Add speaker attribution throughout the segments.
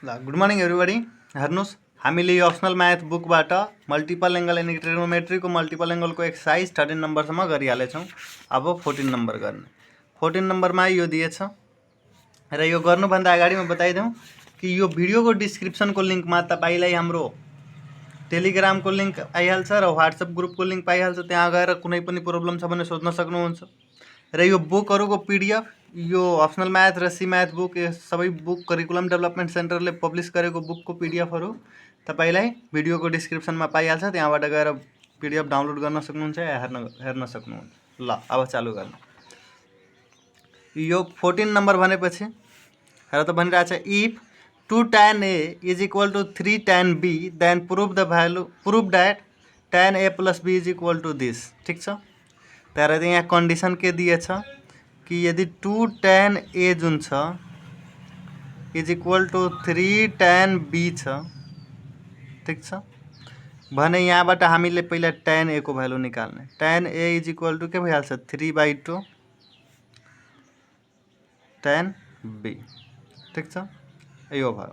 Speaker 1: ल good morning everybody. हेर्नुहोस्, हामीले यो अप्सनल म्याथ बुकबाट मल्टिपल एङ्गल एन्ड ट्रिग्नोमेट्रीको मल्टिपल एङ्गलको एक्सर्साइज 13 नम्बरसम्म गरिहालेछौँ। अब 14 नम्बर गर्ने। 14 नम्बरमा यो दिएछ र यो गर्नुभन्दा अगाडि म बताइदिउँ कि यो भिडियोको डिस्क्रिप्सनको लिङ्कमा तपाईँलाई हाम्रो टेलिग्रामको लिङ्क पाइहाल्छ र व्हाट्सएप ग्रुपको लिङ्क पाइहाल्छ। त्यहाँ गएर कुनै पनि प्रब्लम छ भने सोध्न सक्नुहुन्छ। र यो बुकहरूको पीडीएफ, यो अप्सनल म्याथ र सी म्याथ बुक, यो सबै बुक करिकुलम डेभलपमेन्ट सेन्टरले पब्लिस गरेको बुकको पीडीएफहरू तपाईँलाई भिडियोको डिस्क्रिप्सनमा पाइहाल्छ। त्यहाँबाट गएर पीडीएफ डाउनलोड गर्न सक्नुहुन्छ या हेर्न सक्नुहुन्छ। ल अब चालु गर्नु। यो 14 नम्बर भनेपछि र त भनिरहेछ, if 2 tan A is equal to 3 tan B then prove that tan A plus B is equal to this. ठीक छ, तर यहाँ कंडीशन के दिएछ कि यदि 2 tan A जुन छ is equal to 3 tan B छ, ठीक छ भने यहाँबाट हामीले पहिला tan A को भ्यालु निकाल्ने। tan A is equal to के भइहाल्छ 3/2 tan B, ठीक छ। यो भयो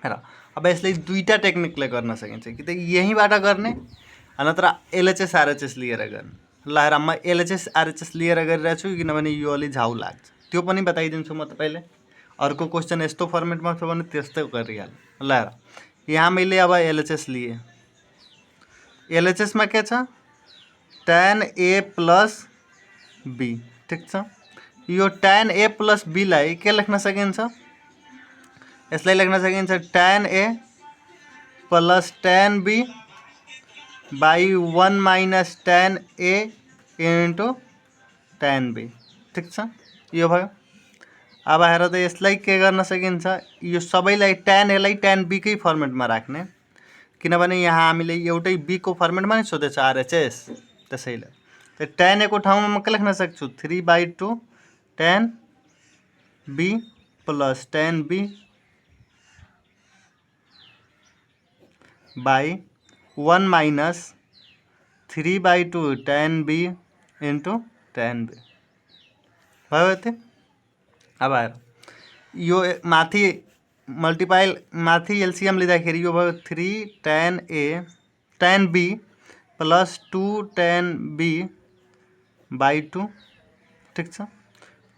Speaker 1: र अब यसले दुईटा टेक्निकले गर्न सकिन्छ कि त यहीँबाट गर्ने नत्र एलएचएस आरएचएस लिएर गर्ने। ल हेर, म एलएचएस आरएचएस लिएर गरिरहेको छु किनभने यो अलि झाउ लाग्छ, त्यो पनि बताइदिन्छु म तपाईँले। अर्को क्वेसन यस्तो फर्मेटमा छ भने त्यस्तै गरिहाल। ल हेर, यहाँ मैले अब एलएचएस लिए। एलएचएसमा के छ tan A प्लस B, ठीक छ। यो tan A प्लस B लाई के लेख्न सकिन्छ, यसलाई लेख्न सकिन्छ tan A plus tan B by 1 minus tan A into tan B, ठीक छ। यो भयो। अब हेर त यसलाई के गर्न सकिन्छ, यो सबैलाई tan A लाई tan B कै फर्मेटमा राख्ने, किनभने यहाँ हामीले एउटै B को फर्मेटमा नै सोधेछ आरएचएस। त्यसैले त tan A को ठाउँमा म के लेख्न सक्छु 3/2 tan B plus tan B by 1 minus 3/2 tan B into tan B भयो यति। अब हेर, यो माथि एलसीएम लिँदाखेरि यो भयो 3 tan B plus 2 tan B by 2, ठीक छ।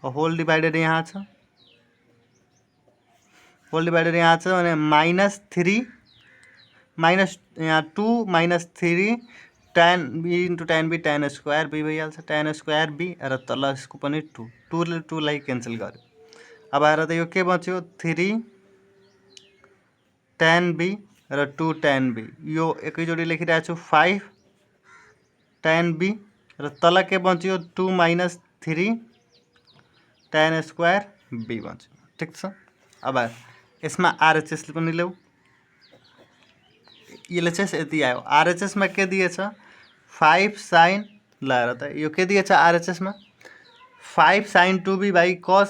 Speaker 1: होल डिवाइडेड यहाँ छ, होल डिवाइडेड यहाँ छ भने माइनस 3 माइनस यहाँ 2 minus 3 tan B into tan B tan square B भइहाल्छ, tan स्क्वायर B र तल यसको पनि 2 ले 2 लाई क्यान्सल गर्यो। अब हेर त यो के बच्यो 3 tan B र 2 tan B, यो एकैचोटि लेखिरहेको छु 5 tan B र तल के बच्यो 2 माइनस 3 tan स्क्वायर B बच्यो, ठीक छ। अब यसमा आरएचएस पनि ल्याऊ। एलएचएस यति आयो। आरएचएस में के दिएछ 5 sin, ल हेर त यो के दिएछ आरएचएस में 5 sin 2b by cos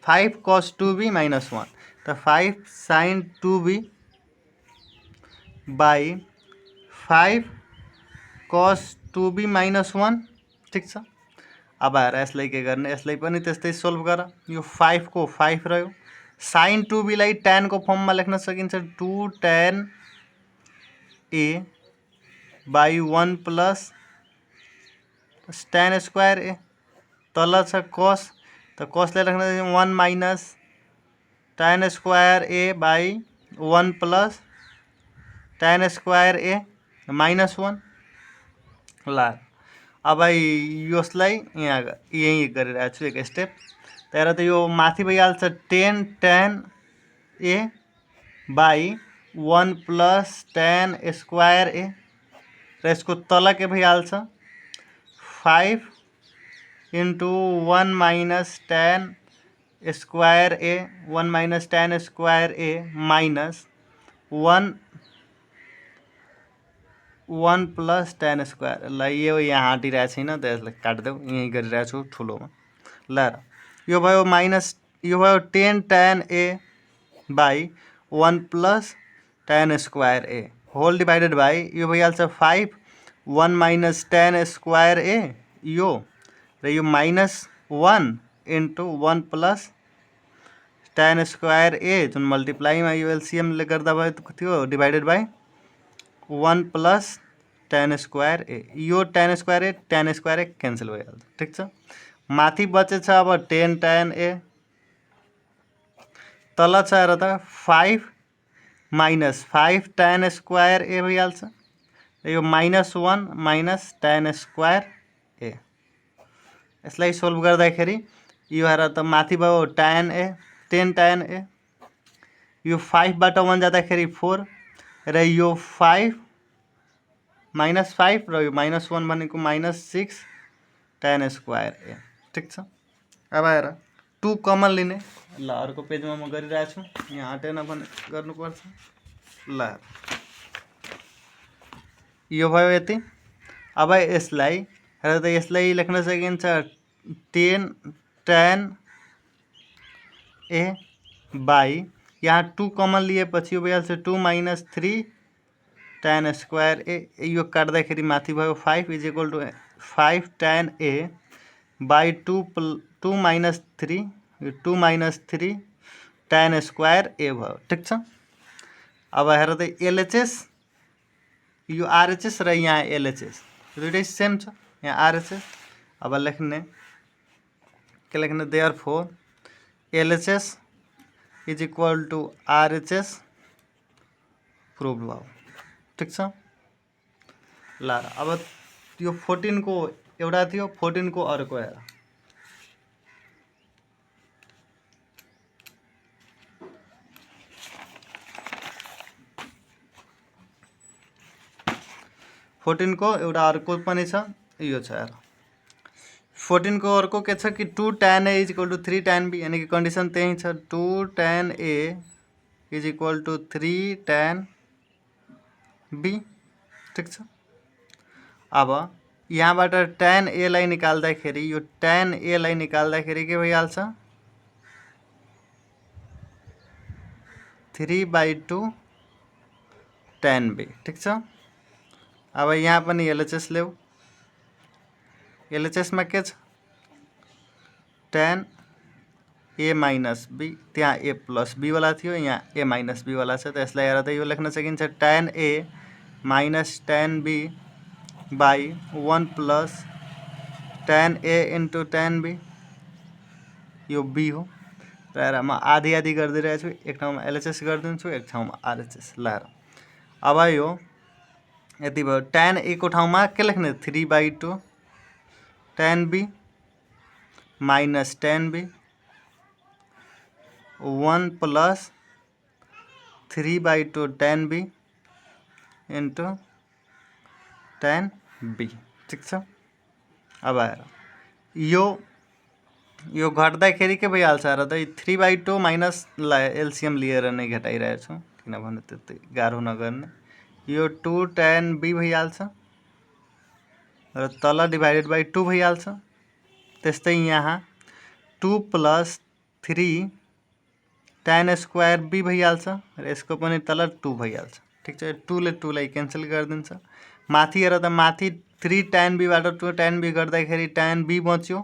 Speaker 1: 5 cos 2b minus 1, तो 5 sin 2b by 5 cos 2b minus 1, ठीक छ। अब हेर यसलाई के गर्ने, यसलाई पनि त्यस्तै सोल्भ गर। यो 5 को 5 रह्यो। sin 2b लाई tan को फर्ममा लेख्न सकिन्छ 2 tan A by 1 plus tan square A, तल छ cos, तो cos ले लेख्न 1 minus tan square A by 1 plus tan square A minus 1। ल अब यसलाई यहाँ यही गरिरहेको छु एक स्टेप। तर त यो माथि भइहाल्छ 10 tan A by 1 plus tan square A र यसको तल के भइहाल्छ 5 into 1 minus tan square A 1 minus tan square A minus 1 plus tan square. ल यो यहाँ हटिरहेको छैन त यसलाई काटिदेऊ, यहीँ गरिरहेको छु ठुलोमा। ल यो भयो माइनस, यो भयो 10 tan A by 1 plus tan square A whole divided by यो भइहाल्छ 5 1 माइनस tan स्क्वायर A यो र यो minus 1 into 1 plus tan square A जुन मल्टिप्लाईमा यो एलसीएमले गर्दा भएको थियो divided by 1 plus tan square A. यो tan स्क्वायर ए क्यान्सल भइहाल्छ। ठिक छ, माथि बचेछ अब 10 tan ए, तल छ र त 5 माइनस 5 tan स्क्वायर ए भइहाल्छ। यो -1 माइनस tan स्क्वायर ए। यसलाई सोल्भ गर्दाखेरि यो हेर त माथि भयो tan ए 10 tan ए, यो 5 बाट 1 जाँदाखेरि 4 र यो 5 -5 र यो -1 भनेको -6 tan स्क्वायर ए। ठिक छ, अब हेर 2 कमन लिने। ल अर्को पेजमा म गरिरहेको छु, यहाँ हटेन भने गर्नुपर्छ। ल यो भयो यति। अब यसलाई हेर त यसलाई लेख्न सकिन्छ 10 tan ए बाई, यहाँ 2 कमन लिएपछि यो भइहाल्छ 2 माइनस 3 tan स्क्वायर ए। यो काट्दाखेरि माथि भयो 5 is equal to 5 tan A by 2 minus 3, यो 2 माइनस 3 tan स्क्वायर ए भयो। ठिक छ, अब हेर त एलएचएस, यो आरएचएस र यहाँ एलएचएस दुइटै सेम छ, यहाँ आरएचएस। अब लेख्ने के लेख्ने, therefore LHS is equal to RHS prove भयो। ठिक छ, ल अब यो 14 को एउटा थियो, 14 को अर्को हेर। फोर्टिन को एउटा अर्को पनि छ, यो छ हेर। 14 को अर्को के छ कि 2 tan A is equal to 3 tan B, यानी कि कन्डिसन त्यही छ 2 tan A is equal to 3 tan B. ठिक छ, अब यहाँबाट tan ए लाई निकाल्दाखेरि, यो tan ए लाई निकाल्दाखेरि के भइहाल्छ 3/2 tan बी। ठिक छ, अब यहाँ पनि एलएचएस ल्याऊ। एलएचएस में के छ tan ए माइनस बी, त्यहाँ ए प्लस बी वाला थियो, यहाँ ए माइनस बी वाला छ। त यसलाई हेर त यो लेख्न सकिन्छ tan A minus tan B by 1 plus tan A into tan B, यो बी हो। र हेर म आधी आधी गरिदिइरहेको छु, एक ठाउँमा एलएचएस गरिदिन्छु, एक ठाउँमा आरएचएस। ल हेर अब यो यति भयो। tan ए को ठाउँमा के लेख्ने 3/2 tan B minus tan B 1 plus 3/2 tan B into tan B. ठिक छ, अब हेर यो घट्दाखेरि के भइहाल्छ र त 3/2 माइनस एलसीएम लिएर नै घटाइरहेको छु, किनभने त्यति गाह्रो नगर्ने। यो 2 tan बी भइहाल्छ र तल डिभाइडेड बाई 2 भइहाल्छ। त्यस्तै यहाँ 2 प्लस 3 tan स्क्वायर बी भइहाल्छ र यसको पनि तल 2 भइहाल्छ। ठिक छ, 2 ले 2 लाई क्यान्सल गरिदिन्छ। माथि हेर त माथि 3 tan बी बाट 2 tan बी गर्दाखेरि tan बी बच्यो,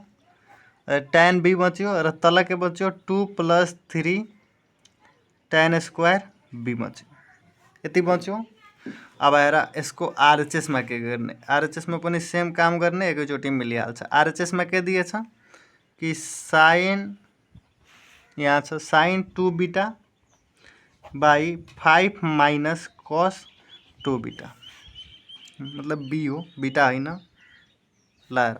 Speaker 1: tan बी बच्यो र तल के बच्यो 2 प्लस 3 tan स्क्वायर बी बच्यो, यति बच्यो। अब हेर यसको आरएचएस में के गर्ने, आरएचएस में पनि सेम काम गर्ने, एकैचोटि मिलिहाल्छ। आरएचएस में के दिएछ कि साइन, यहाँ छ sign 2 beta by 5 minus cos 2 beta, मतलब बी हो, बीटा होइन। ल हेर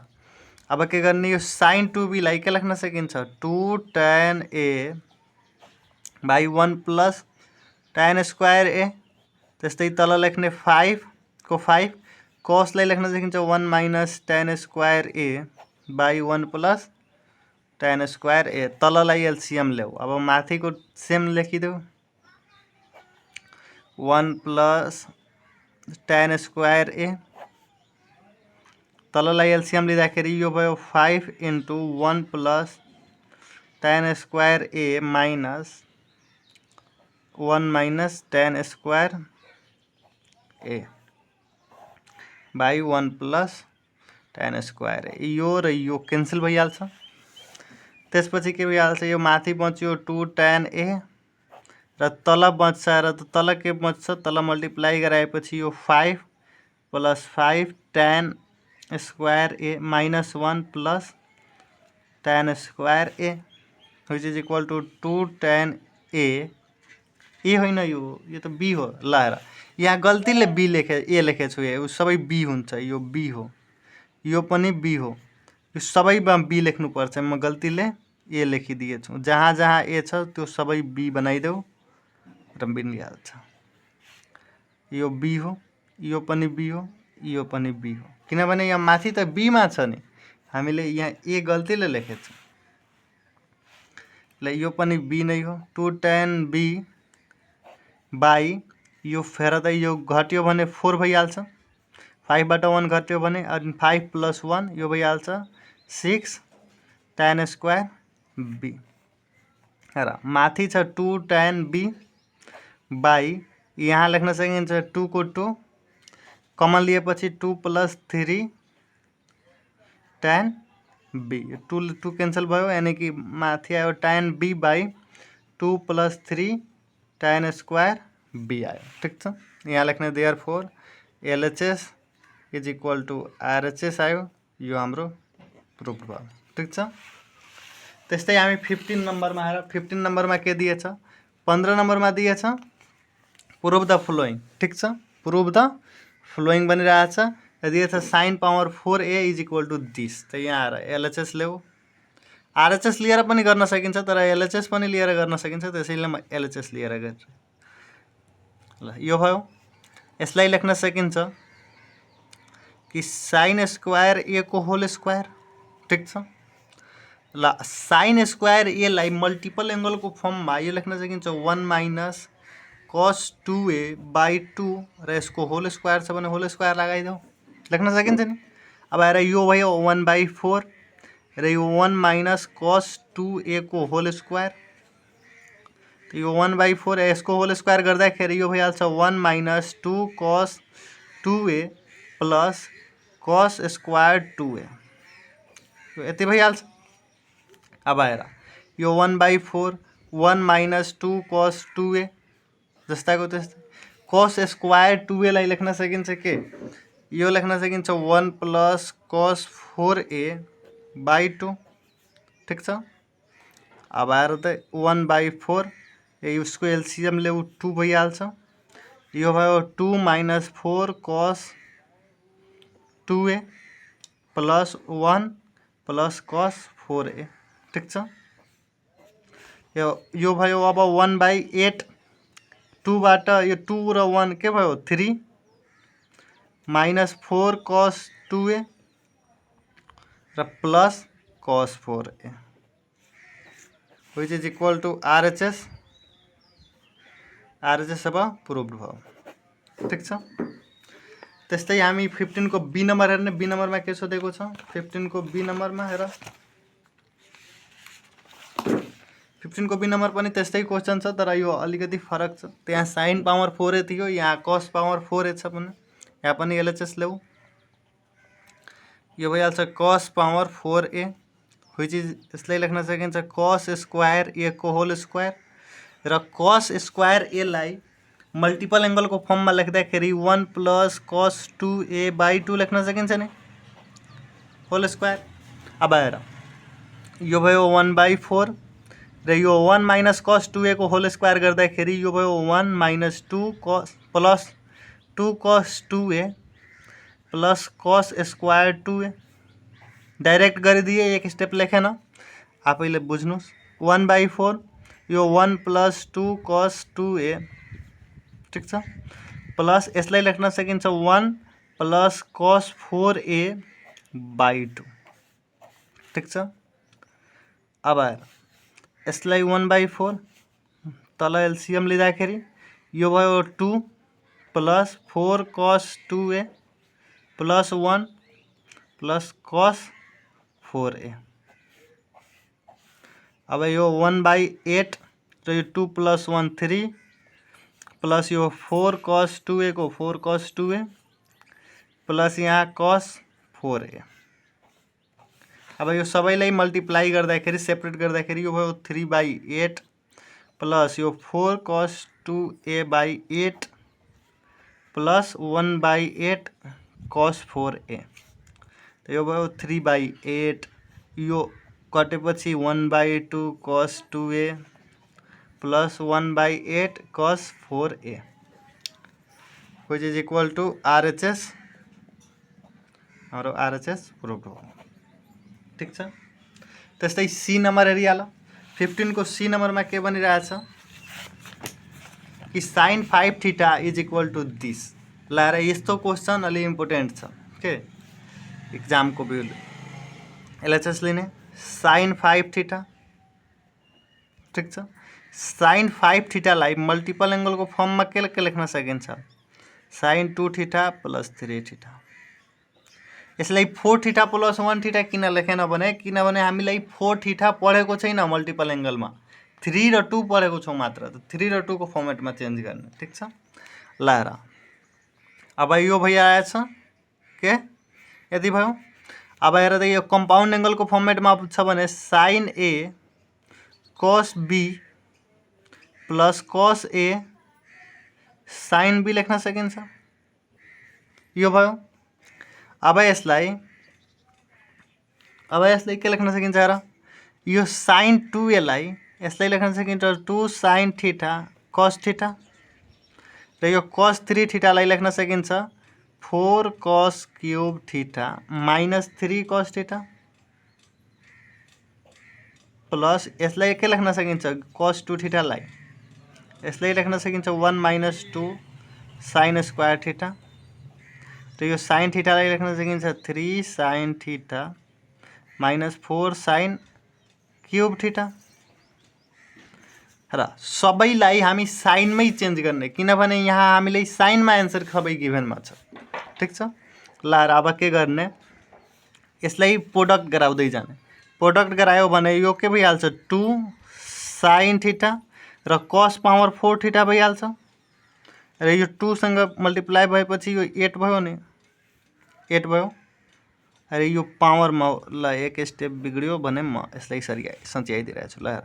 Speaker 1: अब के गर्ने, यो साइन 2 बी लाई के लेख्न सकिन्छ 2 tan A by 1 plus tan square A. त्यस्तै तल लेख्ने 5 को 5 कसलाई लेख्न सकिन्छ 1 minus tan square A by 1 plus tan square A. तललाई एलसीएम ल्याऊ। अब माथि को सेम लेखिदेऊ 1 प्लस tan स्क्वायर ए, तललाई एलसीएम लिँदाखेरि यो भयो 5 into 1 plus tan square A minus 1 minus tan square A by 1 plus tan square A. यो र यो क्यान्सल भइहाल्छ। त्यसपछि के भइहाल्छ, यो माथि बच्यो 2 tan A र तल बच्छ र तल के बच्छ, तल मल्टिप्लाई गराएपछि यो 5 + 5 tan square A - 1 + tan square A which is equal to 2 tan A। ए होइन, यो त बी हो। ल हेर, यहाँ गल्तीले बी लेखे ए लेखेछु, यो सबै बी हुन्छ, यो बी हो, यो पनि बी हो, यो सबैमा बी लेख्नुपर्छ। म गल्तीले ए लेखिदिएछु। जहाँ जहाँ ए छ त्यो सबै बी बनाइदेऊ र मिलिहाल्छ। यो बी हो, यो पनि बी हो, यो पनि बी हो, किनभने यहाँ माथि त बीमा छ नि, हामीले यहाँ ए गल्तीले लेखेछौँ। ल यो पनि बी नै हो। 2 tan B बाई यो फेर त यो घट्यो भने 4 भइहाल्छ, 5बाट 1 घट्यो भने, अनि 5 + 1 यो भइहाल्छ 6 tan स्क्वायर B। हेर माथि छ 2 tan B बाई यहाँ लेख्न सकिन्छ 2 को 2 कमन लिएपछि 2 + 3 tan B, 2 क्यान्सल भयो, यानी कि माथि आयो tan B by 2 + 3 tan square B आयो। ठिक छ, यहाँ लेख्ने therefore LHS is equal to RHS आयो। यो हाम्रो प्रुफ भयो। ठिक छ, त्यस्तै हामी 15 नम्बरमा आएर 15 नम्बरमा के दिएछ, 15 नम्बरमा दिएछ प्रुफ द फ्लोइङ। ठिक छ, प्रुफ द फ्लोइङ बनिरहेछ, दिएछ sin power 4A is equal to this. त यहाँ आएर LHS ल्याऊ, RHS लिएर पनि गर्न सकिन्छ, तर LHS पनि लिएर गर्न सकिन्छ, त्यसैले म LHS लिएर गर्छु। ल यो भयो। यसलाई लेख्न सकिन्छ कि sin स्क्वायर A को होल स्क्वायर। ठिक छ, ल sin स्क्वायर A लाई मल्टिपल एङ्गलको फर्ममा यो लेख्न सकिन्छ 1 - cos 2A बाई 2 र यसको होल स्क्वायर छ भने होल स्क्वायर लगाइदेऊ, लेख्न सकिन्छ नि। अब आएर यो भयो 1/4 र यो 1 - cos 2A को होल स्क्वायर, तो यो 1/4 यसको होल स्क्वायर गर्दाखेरि यो भइहाल्छ 1 - 2 cos 2A plus cos square 2A, यो यति भइहाल्छ। अब आएर यो 1/4 1 - 2 cos 2A जस्ताको त्यस्तै cos स्क्वायर 2A लाई लेख्न सकिन्छ के, यो लेख्न सकिन्छ 1 + cos 4A बाई 2। ठिक छ, अब आएर त 1/4 उसको एलसीएम ल्याऊ 2 भइहाल्छ, यो भयो 2 - 4 cos 2A plus 1 plus cos 4A। ठिक छ, यो भयो अब 1/8, 2बाट यो 2 र 1 के भयो 3 - 4 cos 2A र plus cos 4A which is equal to RHS। RHS अब प्रुभ भयो। ठिक छ, त्यस्तै हामी 15 को बी नम्बर हेर्ने। बी नम्बरमा के सोधेको छ, 15 को बी नम्बरमा हेर, 15 को बी नम्बर पनि त्यस्तै क्वेसन छ, तर यो अलिकति फरक छ। त्यहाँ sin पावर 4A थियो, यहाँ cos पावर 4A छ भने यहाँ पनि LHS ल्याऊ, यो भइहाल्छ cos power 4A which is, यसलाई लेख्न सकिन्छ cos स्क्वायर A को होल स्क्वायर र cos स्क्वायर A लाई मल्टिपल एङ्गलको फर्ममा लेख्दाखेरि 1 + cos 2A बाई 2 लेख्न सकिन्छ नि, होल स्क्वायर। अब आएर यो भयो 1/4 र यो 1 - cos 2A को होल स्क्वायर गर्दाखेरि यो भयो 1 - 2 cos plus 2 cos 2A plus cos square 2A। Direct गरिदिए, एक स्टेप लेखेन, आफैले बुझ्नुहोस्। 1/4 यो 1 + 2 cos 2A। ठिक छ, प्लस यसलाई लेख्न सकिन्छ 1 + cos 4A बाई 2। ठिक छ, अब आएर यसलाई 1/4 तल एलसीएम लिँदाखेरि यो भयो 2 + 4 cos 2A plus 1 plus cos 4A। अब यो 1/8 र यो 2 + 1 3 प्लस यो 4 cos 2A को 4 cos 2A प्लस यहाँ cos 4A। अब यो सबैलाई मल्टिप्लाई गर्दाखेरि सेपरेट गर्दाखेरि यो भयो 3/8 प्लस यो 4 cos 2a/8 plus 1/8 cos 4a। तो यो भयो 3/8 यो कटेपछि 1/2 cos 2a plus 1/8 cos 4a which is equal to RHS। हाम्रो RHS प्रुभ हो। ठीक छ। त्यस्तै सी नम्बर हेरिहाल। 15 को सी नम्बरमा के बनिरहेछ कि sin 5 theta is equal to this. लाएर यस्तो क्वेसन अलि इम्पोर्टेन्ट छ के एक्जाम को भी एलएचएस लिने sin 5 थीटा। ठीक छ। sin 5 थीटालाई मल्टिपल एंगल को फर्म में के लेख्न सकिन्छ sin 2 थीटा प्लस 3 थीटा। यसलाई 4 थीटा प्लस 1 थीटा किन लेखेन भने किनभने हामीलाई 4 थीटा पढेको छैन मल्टिपल एंगलमा 3 र 2 पढेको छौं मात्र। त 3 र 2 को फर्मेटमा चेन्ज गर्ने। ठीक छ। लाएर अब यो भइरहेछ के यति भयो। अब हेर त यो कम्पाउन्ड एंगल को फर्मेटमा छ भने sin a cos b plus cos a sin b लेख्न सकिन्छ। यो भयो। अब यसलाई के लेख्न सकिन्छ र यो sin 2a लाई यसलाई लेख्न सकिन्छ 2 sin थीटा cos थीटा र यो cos 3 थीटा लाई लेख्न सकिन्छ 4 cos cube theta minus 3 cos theta plus यसलाई के लेख्न सकिन्छ cos 2 थीटा लाई यसलाई लेख्न सकिन्छ 1 माइनस 2 sin स्क्वायर थीटा। तो यो sin थीटा लाई लेख्न सकिन्छ 3 sin theta minus 4 sin cube theta र सबैलाई हामी साइन में चेन्ज गर्ने किनभने यहाँ हामीले साइन में एन्सर सबै गिभनमा छ। ठीक छ। ल अब के गर्ने यसलाई प्रोडक्ट गराउँदै जाने। प्रोडक्ट गरायो भने यो के भइहाल्छ 2 sin थीटा र cos पावर 4 थीटा भइहाल्छ र यो 2 सँग मल्टिप्लाई भएपछि यो 8 भयो नि 8 भयो। अरे यो पावर में ल एक स्टेप बिग्रियो भने म यसलाई सच्याइदिरहेको छु। ल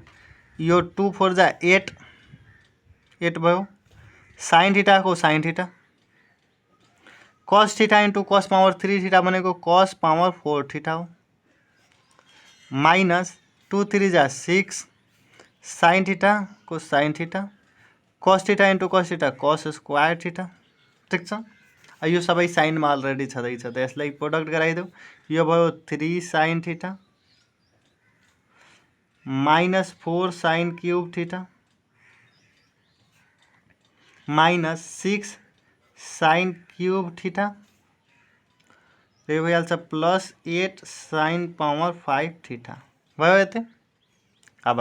Speaker 1: यो 2 4 जा 8 भयो। sin थीटा को sin theta cos theta into cos power 3 theta बनेको cos पावर 4 थीटा हो माइनस 2 3 जा 6 sin थीटा को sin theta cos theta into cos theta cos square theta. ठीक छ। यो सबै साइन में अलरेडी छँदैछ त यसलाई प्रोडक्ट गराइदेऊ। यो भयो 3 sin theta minus 4 sin cube theta minus 6 sin cube theta यो भइहाल्छ प्लस 8 sin पावर 5 थीटा भयो यति। अब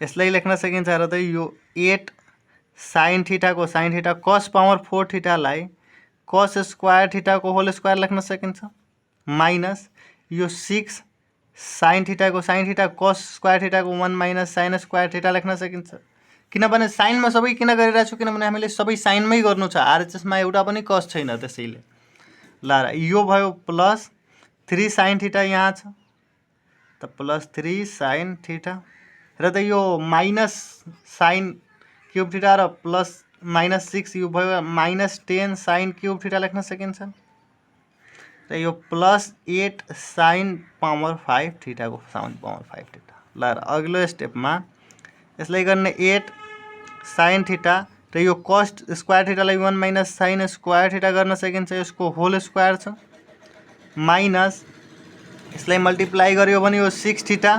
Speaker 1: यसलाई लेख्न सकिन्छ र त यो 8 sin थीटा को sin theta cos power 4 theta lie cos square theta को होल स्क्वायर लेख्न सकिन्छ माइनस यो 6 sin थीटा को sin theta cos square theta को 1 माइनस sin स्क्वायर थीटा लेख्न सकिन्छ किनभने साइन में सबै किन गरिरहेको छु किनभने हामीले सबै साइन मै गर्नु छ। आरएचएस मा एउटा पनि cos छैन त्यसैले। ल यो भयो प्लस 3 sin थीटा यहाँ छ त प्लस 3 sin थीटा र त यो माइनस sin क्यूब थीटा र प्लस माइनस 6 यो भयो माइनस 10 sin क्यूब थीटा लेख्न सकिन्छ र यो प्लस 8 sin पावर 5 थीटा को sin पावर 5 थीटा। ल अगलो स्टेप में यसलाई गर्ने 8 sin थीटा र यो cos square theta lie 1 minus sin square theta गर्न सकिन्छ यसको होल स्क्वायर छ माइनस यसलाई मल्टिप्लाई गर्यो भने यो 6 थीटा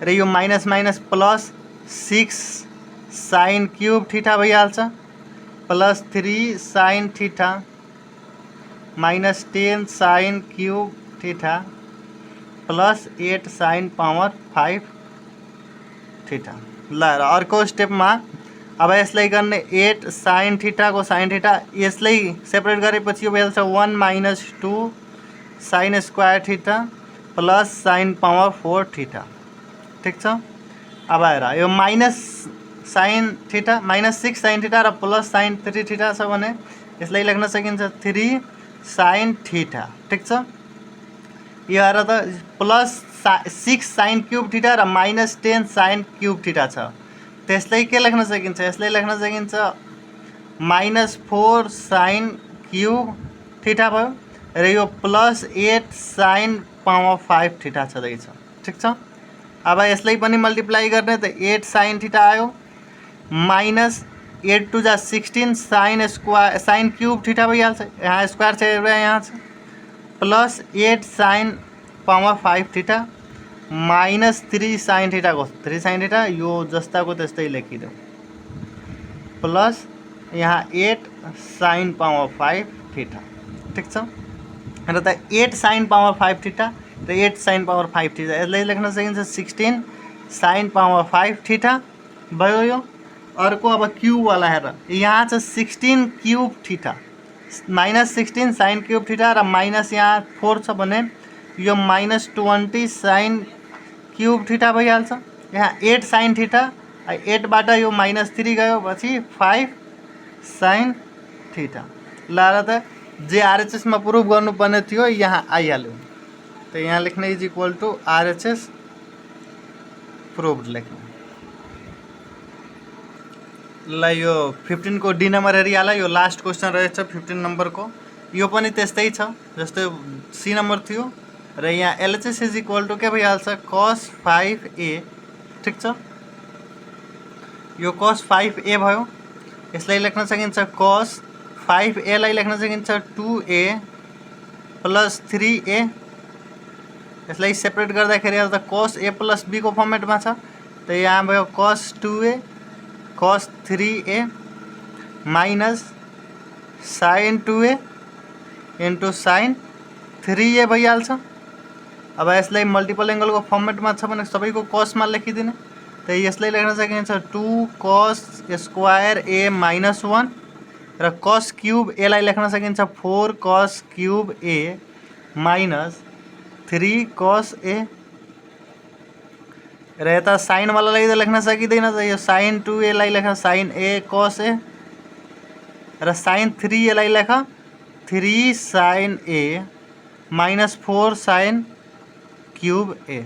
Speaker 1: र यो minus minus plus 6 sin cube theta भइहाल्छ plus 3 sin theta minus 10 sin cube theta plus 8 sin power 5 theta. ल अर्को स्टेप में अब यसलाई गर्ने 8 sin थीटा को sin थीटा यसलाई सेपरेट गरेपछि यो भइहाल्छ 1 minus 2 sin square theta plus sin power 4 theta. ठीक छ। अब हेर यो minus sin theta minus 6 sin theta र प्लस sin 3 थीटा छ भने यसलाई लेख्न सकिन्छ 3 sin थीटा। ठीक छ। यो आएर त प्लस 6 साइन क्यूब थीटा र माइनस 10 साइन क्यूब थीटा छ। त्यसलाई के लेख्न सकिन्छ? यसलाई लेख्न सकिन्छ -4 साइन क्यूब थीटा भयो र यो प्लस 8 साइन पावर 5 थीटा छँदैछ। ठिक छ। अब यसलाई पनि मल्टिप्लाई गर्ने त 8 साइन थीटा आयो माइनस 8 टू जा 16 साइन क्यूब थीटा भइहाल्छ। यहाँ स्क्वायर छ एउटा यहाँ छ plus 8 sine power 5 theta minus 3 sine theta को 3 साइन थीटा यो जस्ताको त्यस्तै लेखिदेऊ प्लस यहाँ 8 साइन पावर 5 थीटा। ठिक छ। र त 8 साइन पावर 5 थीटा र 8 साइन पावर 5 थीटा यसलाई लेख्न सकिन्छ 16 साइन पावर 5 थीटा भयो यो। अर्को अब क्यूब वाला हेर यहाँ छ 16 cube theta minus 16 sine cube theta र माइनस यहाँ 4 छ भने यो माइनस 20 साइन क्यूब थीटा भइहाल्छ। यहाँ 8 साइन थीटा 8 बाट यो माइनस 3 गयो पछि 5 साइन थीटा। ल र त जे आरएचएस में प्रूफ गर्नुपर्ने थियो यहाँ आइहाल्यो। त यहाँ लेख्ने is equal to RHS proved लेख्ने। ल यो 15 को डी नंबर हेरिहाल। यो लास्ट क्वेश्चन रहेछ 15 नंबर को। यो पनि त्यस्तै छ जस्तै सी नंबर थियो र यहाँ एलएचएस इज इक्वल टू के भइहाल्छ cos 5a। ठिक छ। यो cos 5a भयो। यसलाई लेख्न सकिन्छ cos 5a लाई लेख्न सकिन्छ 2a प्लस 3a। यसलाई सेपरेट गर्दाखेरि त cos a प्लस b को फर्मेटमा छ। त यहाँ भयो cos 2a cos 3a minus sin 2a into sin 3a भइहाल्छ। अब यसलाई मल्टिपल एंगल को फर्मेटमा छ भने सबैको cosमा लेखिदिने। त यसलाई लेख्न सकिन्छ 2 cos स्क्वायर a माइनस 1 र cos क्यूब a लाई लेख्न सकिन्छ 4 cos cube a minus 3 cos a र यता साइन वालालाई त लेख्न सकिँदैन। त यो sin 2a लाई लेख sin a cos a र sin 3a लाई लेख 3 sin a minus 4 sin cube a।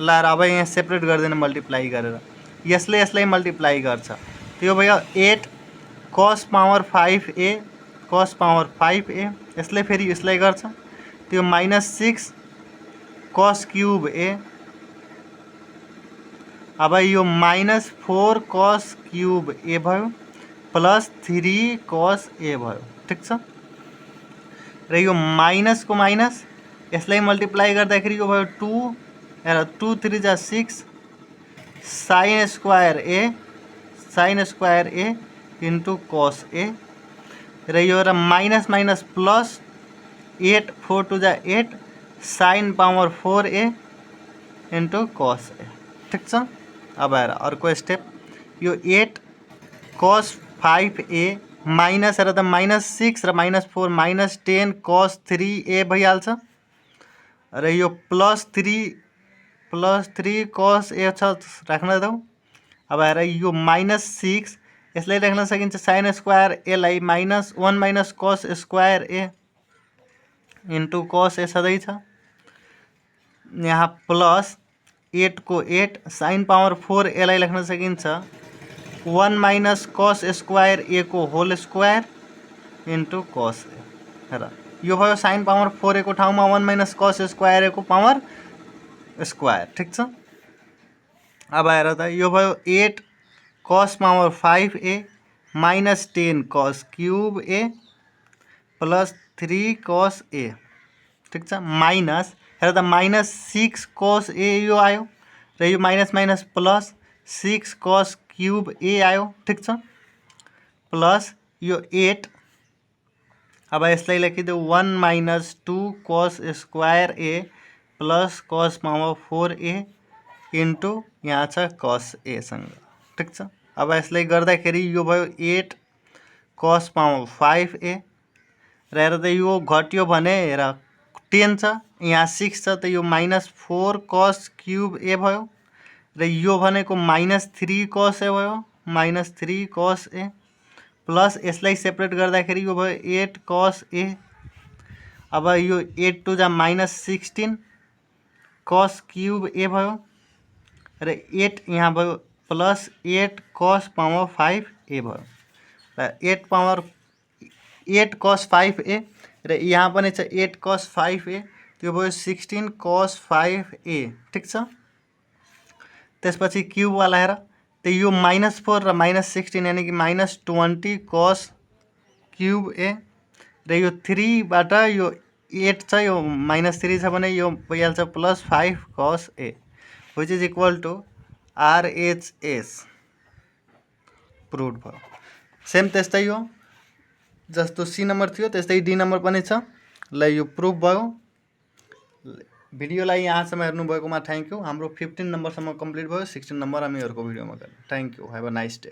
Speaker 1: ल अब यहाँ सेपरेट गर्दैन मल्टिप्लाई गरेर यसले यसलाई मल्टिप्लाई गर्छ। त्यो भयो 8 cos power 5a cos power 5a। यसले फेरि यसलाई गर्छ त्यो माइनस 6 cos क्यूब a। अब यो माइनस 4 cos क्यूब a भयो प्लस 3 cos a भयो। ठिक छ। र यो माइनस को माइनस यसलाई मल्टिप्लाई गर्दाखेरि यो भयो 2 र 2 3 जा 6 sin square a into cos a र यो र माइनस माइनस प्लस 8 4 2 जा 8 sin power 4a into cos a। ठिक छ। अब हेर अर्को स्टेप यो 8 cos 5a माइनस र त माइनस 6 र माइनस 4 माइनस 10 cos 3a भइहाल्छ र यो प्लस 3 cos a छ राख्न दौ। अब हेर यो माइनस 6 यसलाई लेख्न सकिन्छ sin स्क्वायर a लाई minus 1 minus cos square a into cos a छँदैछ। यहाँ प्लस 8 को 8 sin पावर 4a लाई लेख्न सकिन्छ 1 माइनस cos स्क्वायर a को whole square into cos a। हेर यो भयो sin पावर 4a को ठाउँमा 1 माइनस cos स्क्वायर a को पावर स्क्वायर। ठिक छ। अब हेर त यो भयो 8 cos power 5a minus 10 cos cube a plus 3 cos a। ठिक छ। माइनस हेर त माइनस 6 cos a यो आयो र यो minus minus plus 6 cos cube a आयो। ठिक छ। प्लस यो 8 अब यसलाई लेखिदेऊ 1 minus 2 cos square a plus cos power 4a into यहाँ छ cos a सँग। ठिक छ। अब यसलाई गर्दाखेरि यो भयो 8 cos पावर 5a र हेर त यो घट्यो भने हेर 10 छ यहाँ 6 छ त यो माइनस 4 cos क्यूब a भयो र यो भनेको माइनस 3 cos a भयो माइनस 3 cos a प्लस यसलाई सेपरेट गर्दाखेरि यो भयो 8 cos a। अब यो 8 टू जा माइनस 16 कस क्यूब ए भयो र 8 यहाँ भयो प्लस 8 कस पावर 5 ए भयो र 8 कस 5 ए र यहाँ पनि छ 8 कस 5 ए त्यो भयो 16 कस 5 ए ठीक छ। त्यसपछि क्यूबवाला हेर त्यो यो -4 र -16 यानी कि -20 कस क्यूब ए र यो 3 बाट यो 8 छ यो -3 छ भने यो भइहाल्छ +5 cos A which is equal to RHS prove भयो। सेम त्यस्तै हो जस्तो सी नम्बर थियो त्यस्तै डी नम्बर पनि छ। ल यो प्रुभ भयो। भिडियोलाई यहाँसम्म हेर्नुभएकोमा थ्याङ्क यू। हाम्रो 15 नम्बरसम्म कम्प्लिट भयो, 16 नम्बर हामी अर्को भिडियोमा गर्ने। Thank you, have a nice day.